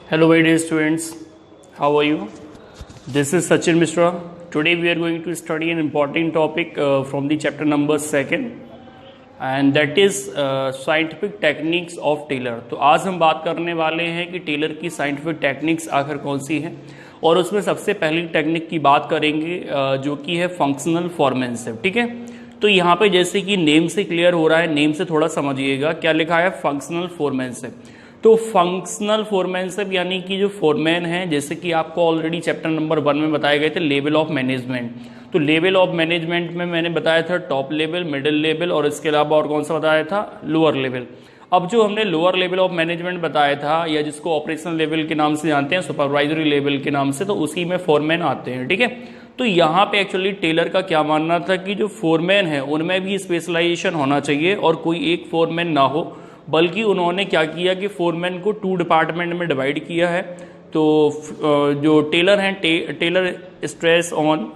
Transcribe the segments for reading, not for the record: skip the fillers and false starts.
Hello, my dear students. How are you? This is Sachin Mishra. Today we are going to study an important topic from the chapter number 2, and that is scientific techniques of Taylor. तो आज हम बात करने वाले हैं कि Taylor की scientific techniques आखिर कौन सी हैं, और उसमें सबसे पहली टेक्निक की बात करेंगे जो कि है फंक्शनल फॉर्मेंसिव. ठीक है, तो यहाँ पे जैसे कि नेम से क्लियर हो रहा है, नेम से थोड़ा समझिएगा क्या लिखा है, फंक्शनल फॉर्मेंसिव. तो फंक्शनल फोरमैनशिप यानी कि जो फोरमैन है, जैसे कि आपको ऑलरेडी चैप्टर नंबर 1 में बताए गए थे लेवल ऑफ मैनेजमेंट. तो लेवल ऑफ मैनेजमेंट में मैंने बताया था टॉप लेवल, मिडिल लेवल और इसके अलावा और कौन सा बताया था, लोअर लेवल. अब जो हमने लोअर लेवल ऑफ मैनेजमेंट बताया था, या जिसको ऑपरेशनल लेवल के नाम से जानते हैं, सुपरवाइजरी लेवल के नाम से, तो उसी में फोरमैन आते हैं. ठीक है, तो यहाँ पे एक्चुअली टेलर का क्या मानना था कि जो फोरमैन है उनमें भी स्पेशलाइजेशन होना चाहिए और कोई एक फोरमैन ना हो, बल्कि उन्होंने क्या किया कि फोरमैन को 2 डिपार्टमेंट में डिवाइड किया है. तो जो टेलर हैं, Taylor stress on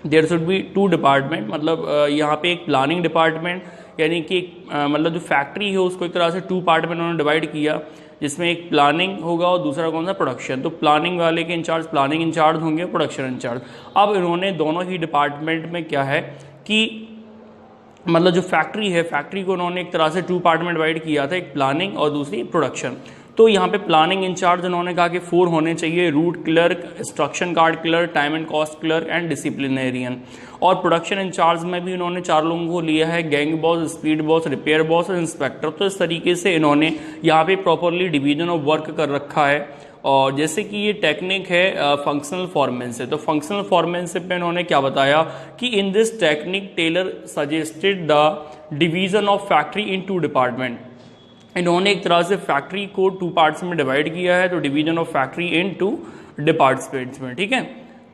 there should be 2 department. मतलब यहाँ पे एक प्लानिंग डिपार्टमेंट, यानी कि मतलब जो फैक्ट्री है उसको एक तरह से 2 पार्ट में उन्होंने डिवाइड किया, जिसमें एक प्लानिंग होगा और दूसरा कौन सा, प्रोडक्शन. तो प्लानिंग वाले के इंचार्ज प्लानिंग इंचार्ज होंगे, प्रोडक्शन इंचार्ज. अब इन्होंने दोनों ही डिपार्टमेंट में क्या है कि मतलब जो फैक्ट्री है, फैक्ट्री को उन्होंने एक तरह से 2 पार्ट में डिवाइड किया था, एक प्लानिंग और दूसरी प्रोडक्शन. तो यहाँ पे प्लानिंग इंचार्ज उन्होंने कहा कि 4 होने चाहिए, root clerk, instruction card clerk, time and cost clerk and disciplinarian. और प्रोडक्शन इंचार्ज में भी उन्होंने 4 लोगों को लिया है, gang boss, speed boss, repair boss और इंस्पेक्टर. तो इस तरीके से इन्होंने यहाँ पे प्रॉपरली डिवीजन ऑफ वर्क कर रखा है. और जैसे कि ये टेक्निक है फंक्शनल फॉर्मेंसिव. तो फंक्शनल फॉर्मेंसिव पे इन्होंने क्या बताया कि in this technique Taylor suggested the division of factory in 2 department. इन्होंने एक तरह से फैक्ट्री को 2 पार्ट्स में डिवाइड किया है, तो division of factory in 2 departments में. ठीक है,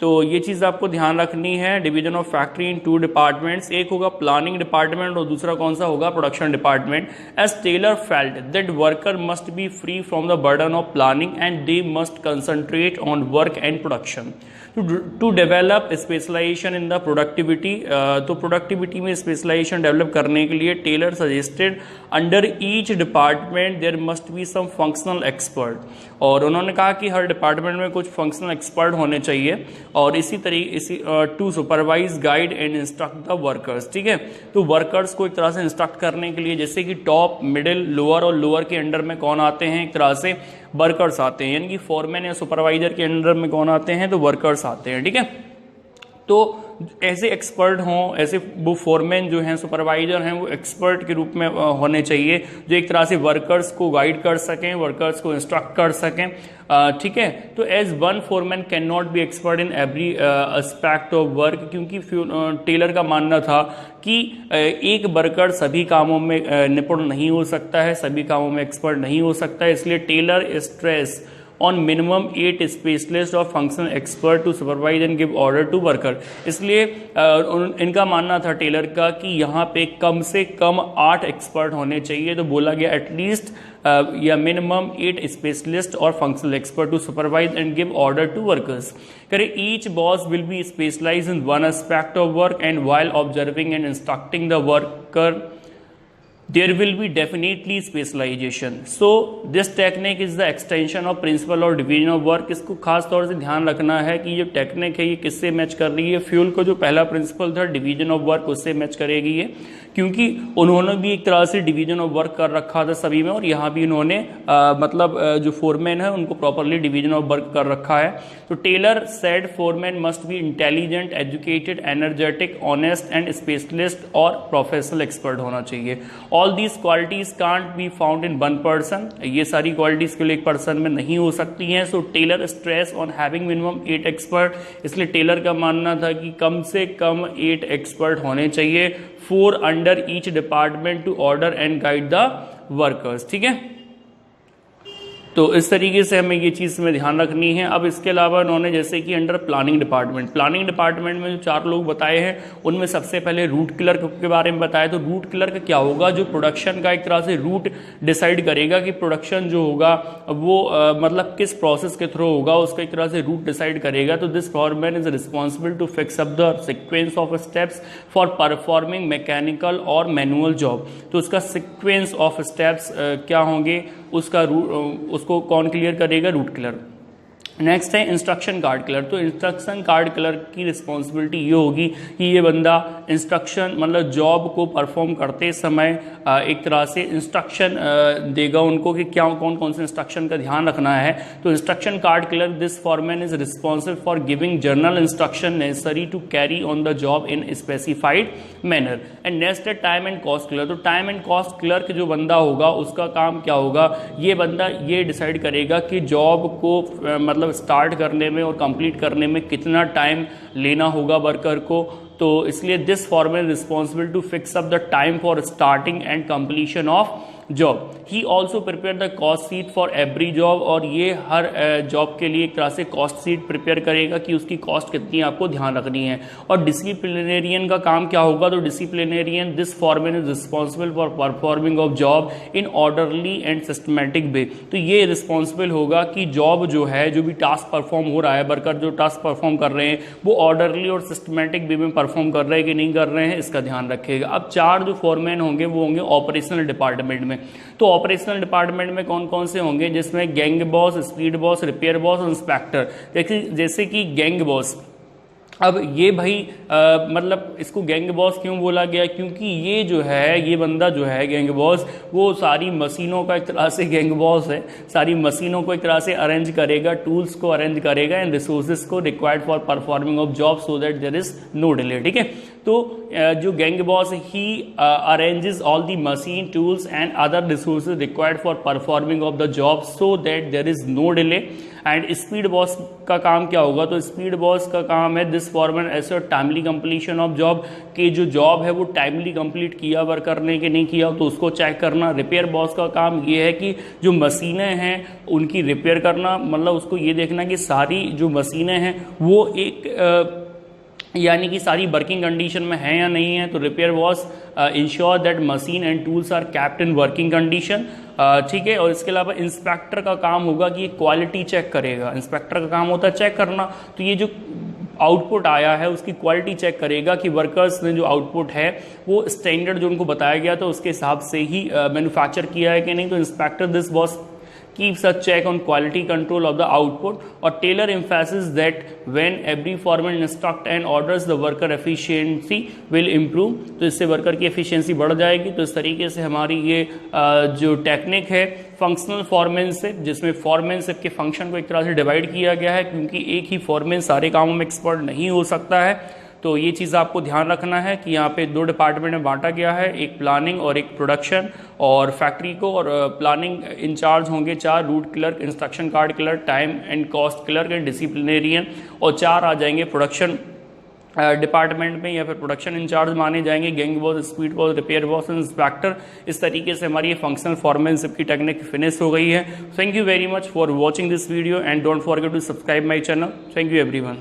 तो ये चीज़ आपको ध्यान रखनी है, division of factory in 2 departments. एक होगा प्लानिंग डिपार्टमेंट और दूसरा कौन सा होगा, production department. As Taylor felt that worker must be free from the burden of planning and they must concentrate on work and production to develop specialisation in the productivity. तो productivity में specialisation develop करने के लिए Taylor suggested under each department there must be some functional expert. और उन्होंने कहा कि हर department में कुछ फंक्शनल एक्सपर्ट होने चाहिए, और इसी तरीके to supervise, guide and instruct the workers. ठीक है, तो वर्कर्स को एक तरह से इंस्ट्रक्ट करने के लिए, जैसे कि टॉप, मिडिल, लोअर, और लोअर के अंडर में कौन आते हैं, एक तरह से वर्कर्स आते हैं. यानी कि फोरमैन या सुपरवाइजर के अंडर में कौन आते हैं, तो वर्कर्स आते हैं. ठीक है, तो ऐसे एक्सपर्ट हों, ऐसे वो फोरमैन जो हैं, सुपरवाइजर हैं, वो एक्सपर्ट के रूप में होने चाहिए, जो एक तरह से वर्कर्स को गाइड कर सकें, वर्कर्स को इंस्ट्रक्ट कर सकें. ठीक है, तो as one foreman can not be expert in every aspect of work, क्योंकि टेलर का मानना था कि एक वर्कर सभी कामों में निपुण नहीं हो सकता है, सभी कामों में एक्सपर्ट नहीं हो सकता है. इसलिए Taylor stress on minimum 8 specialist or functional expert to supervise and give order to worker. इसलिए इनका मानना था टेलर का कि यहाँ पे कम से कम 8 एक्सपर्ट होने चाहिए. तो बोला गया एटलीस्ट या मिनिमम 8 स्पेशलिस्ट और functional expert to supervise and give order to workers. करे each boss will be specialize in one aspect of work and while observing and instructing the worker there will be definitely specialization. So this technique is the extension of principle of division of work. इसको खास तौर से ध्यान रखना है कि ये technique है ये किससे मैच कर रही है, फ्यूल को जो पहला प्रिंसिपल था डिवीजन ऑफ वर्क, उससे मैच करेगी ये, क्योंकि उन्होंने भी एक तरह से डिवीजन ऑफ वर्क कर रखा था सभी में, और यहाँ भी इन्होंने मतलब जो फोरमैन है उनको प्रॉपरली डिवीजन ऑफ वर्क कर रखा है. तो Taylor said foreman must be intelligent, educated, energetic, honest and specialist और प्रोफेशनल एक्सपर्ट होना चाहिए. All these qualities can't be found in one person. ये सारी क्वालिटीज के लिए एक पर्सन में नहीं हो सकती हैं. So Taylor stress on having minimum 8 expert. इसलिए टेलर का मानना था कि कम से कम 8 एक्सपर्ट होने चाहिए, 4 under each department to order and guide the workers. ठीक है, तो इस तरीके से हमें ये चीज़ में ध्यान रखनी है. अब इसके अलावा उन्होंने जैसे कि अंडर प्लानिंग डिपार्टमेंट में जो 4 लोग बताए हैं, उनमें सबसे पहले रूट क्लर्क के बारे में बताया. तो रूट क्लर्क क्या होगा, जो प्रोडक्शन का एक तरह से रूट डिसाइड करेगा कि प्रोडक्शन जो होगा वो मतलब किस प्रोसेस के थ्रू होगा, उसका एक तरह से रूट डिसाइड करेगा. तो this foreman is responsible to fix up the sequence of steps for performing mechanical और मैनुअल जॉब. तो उसका सिक्वेंस ऑफ स्टेप्स क्या होंगे, उसको कौन क्लियर करेगा? Root clerk. नेक्स्ट है इंस्ट्रक्शन कार्ड क्लर्क। तो इंस्ट्रक्शन कार्ड क्लर्क की रिस्पॉन्सिबिलिटी ये होगी कि ये बंदा इंस्ट्रक्शन मतलब जॉब को परफॉर्म करते समय एक तरह से इंस्ट्रक्शन देगा उनको कि क्या कौन कौन से इंस्ट्रक्शन का ध्यान रखना है। तो instruction card clerk, this foreman is responsible for giving general instruction necessary to carry on the job in specified manner. And next है टाइम एंड कॉस्ट क्लर्क। तो टाइम एंड कॉस्ट क्लर्क जो बंदा होगा उसका काम क्या होगा? ये बंदा ये डिसाइड करेगा कि जॉब को मतलब स्टार्ट करने में और कंप्लीट करने में कितना टाइम लेना होगा वर्कर को। तो इसलिए this foreman responsible to fix up the time for starting and completion of job. He also prepare the cost sheet for every job. और ये हर जॉब के लिए एक तरह से कॉस्ट सीट प्रिपेयर करेगा कि उसकी कॉस्ट कितनी आपको ध्यान रखनी है। और डिसिप्लिनेरियन का काम क्या होगा? तो disciplinarian, this foreman is responsible for performing of job in orderly and systematic way. तो ये रिस्पॉन्सिबल होगा कि जॉब जो है, जो भी टास्क परफॉर्म हो रहा है, वर्कर जो टास्क परफॉर्म कर रहे हैं वो ऑर्डरली और सिस्टमैटिक वे में परफॉर्म कर रहे हैं कि नहीं कर रहे हैं, इसका ध्यान रखेगा। अब 4 जो फॉरमैन होंगे वो होंगे ऑपरेशनल डिपार्टमेंट में। तो ऑपरेशनल डिपार्टमेंट में कौन कौन से होंगे? जिसमें gang boss, speed boss, repair boss और इंस्पेक्टर। जैसे कि गैंग बॉस, अब ये भाई मतलब इसको गैंग बॉस क्यों बोला गया? क्योंकि ये जो है, ये बंदा जो है गैंग बॉस, वो सारी मशीनों का एक तरह से गैंग बॉस है। सारी मशीनों को एक तरह से अरेंज करेगा, टूल्स को अरेंज करेगा एंड रिसोर्सेज को required for performing of job so that there is no delay. ठीक है, तो जो gang boss he arranges all the machine, tools and other resources required for performing of the job so that there is no delay. And speed boss का काम क्या होगा? तो speed boss का काम है this foreman assure timely completion of job, कि जो जॉब है वो टाइमली कंप्लीट किया वर्कर ने कि नहीं किया, तो उसको चेक करना। रिपेयर बॉस का काम ये है कि जो मशीनें हैं उनकी रिपेयर करना, मतलब उसको ये देखना कि सारी जो मशीनें हैं वो एक यानी कि सारी वर्किंग कंडीशन में है या नहीं है। तो repair boss ensure that machine and tools are kept in working condition. ठीक है, और इसके अलावा इंस्पेक्टर का काम होगा कि ये क्वालिटी चेक करेगा। इंस्पेक्टर का काम होता है चेक करना। तो ये जो आउटपुट आया है उसकी क्वालिटी चेक करेगा कि वर्कर्स ने जो आउटपुट है वो स्टैंडर्ड जो उनको बताया गया था उसके हिसाब से ही मैन्युफैक्चर किया है कि नहीं। तो inspector this boss keeps a check on quality control of the output or tailor emphasis that when every foreman instruct and orders the worker efficiency will improve। तो इससे वर्कर की एफिशिएंसी बढ़ जाएगी। तो इस तरीके से हमारी ये जो टेक्निक है फंक्शनल फॉरमैनशिप, जिसमें फॉरमैनशिप के फंक्शन को एक तरह से डिवाइड किया गया है, क्योंकि एक ही फॉरमैन सारे कामों में एक्सपर्ट नहीं हो सकता है। तो ये चीज़ आपको ध्यान रखना है कि यहाँ पे 2 डिपार्टमेंट में बांटा गया है, एक प्लानिंग और एक प्रोडक्शन। और फैक्ट्री को और प्लानिंग इंचार्ज होंगे 4, root clerk, instruction card clerk, time and cost clerk and disciplinarian. और 4 आ जाएंगे प्रोडक्शन डिपार्टमेंट में या फिर प्रोडक्शन इंचार्ज माने जाएंगे, gang boss, speed boss, repair boss, inspector. इस तरीके से हमारी ये फंक्शनल फॉरमैनशिप की टेक्निक फिनिश हो गई है। Thank you very much for watching this video and don't forget to subscribe my channel. Thank you everyone.